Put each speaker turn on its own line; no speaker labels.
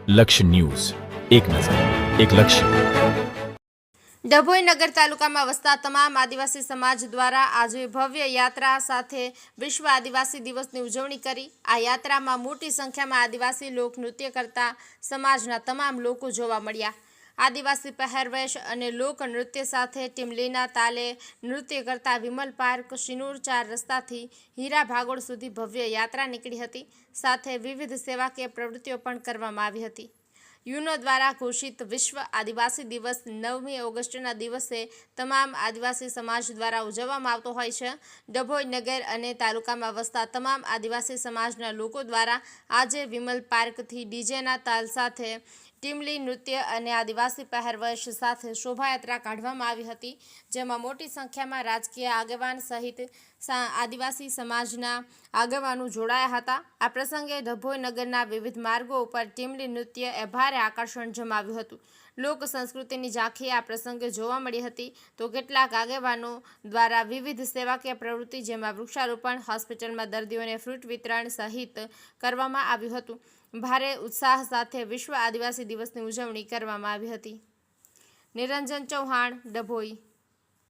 લક્ષ્ય ન્યૂઝ, એક નજર, એક લક્ષ્ય.
ડભોઈ નગર તાલુકામાં વસતા તમામ આદિવાસી સમાજ દ્વારા આજે ભવ્ય યાત્રા સાથે વિશ્વ આદિવાસી દિવસની ઉજવણી કરી. આ યાત્રામાં મોટી સંખ્યામાં આદિવાસી લોક નૃત્ય કરતા સમાજના તમામ લોકો જોવા મળ્યા. આદિવાસી પહેરવેશ અને લોક નૃત્ય સાથે ટીમલીના તાલે નૃત્ય કરતા વિમલ પાર્ક શિનૂર 4 રસ્તાથી હીરા ભાગોળ સુધી ભવ્ય યાત્રા નીકળી હતી. સાથે વિવિધ સેવાકીય પ્રવૃત્તિઓ પણ કરવામાં આવી હતી. યુનો દ્વારા ઘોષિત વિશ્વ આદિવાસી દિવસ 9મી ઓગસ્ટના દિવસે તમામ આદિવાસી સમાજ દ્વારા ઉજવવામાં આવતો હોય છે. ડભોઈ નગર અને તાલુકામાં વસતા તમામ આદિવાસી સમાજના લોકો દ્વારા આજે વિમલ પાર્કથી ડીજેના તાલ સાથે ટીમલી નૃત્ય અને આદિવાસી પહેરવેશ સાથે શોભાયાત્રા કાઢવામાં આવી હતી, જેમાં મોટી સંખ્યામાં રાજકીય આગેવાન સહિત આદિવાસી સમાજના આગેવાનો જોડાયા હતા. આ પ્રસંગે ડભોઈ નગરના વિવિધ માર્ગો ઉપર ટીમલી નૃત્ય ભારે આકર્ષણ જમાવ્યું હતું. લોક સંસ્કૃતિની ઝાંખી આ પ્રસંગે જોવા મળી હતી. તો કેટલાક આગેવાનો દ્વારા વિવિધ સેવાકીય પ્રવૃત્તિ જેમાં વૃક્ષારોપણ, હોસ્પિટલમાં દર્દીઓને ફ્રૂટ વિતરણ સહિત કરવામાં આવ્યું હતું. ભારે ઉત્સાહ સાથે વિશ્વ આદિવાસી દિવસની ઉજવણી કરવામાં આવી હતી. નિરંજન ચૌહાણ, ડભોઈ.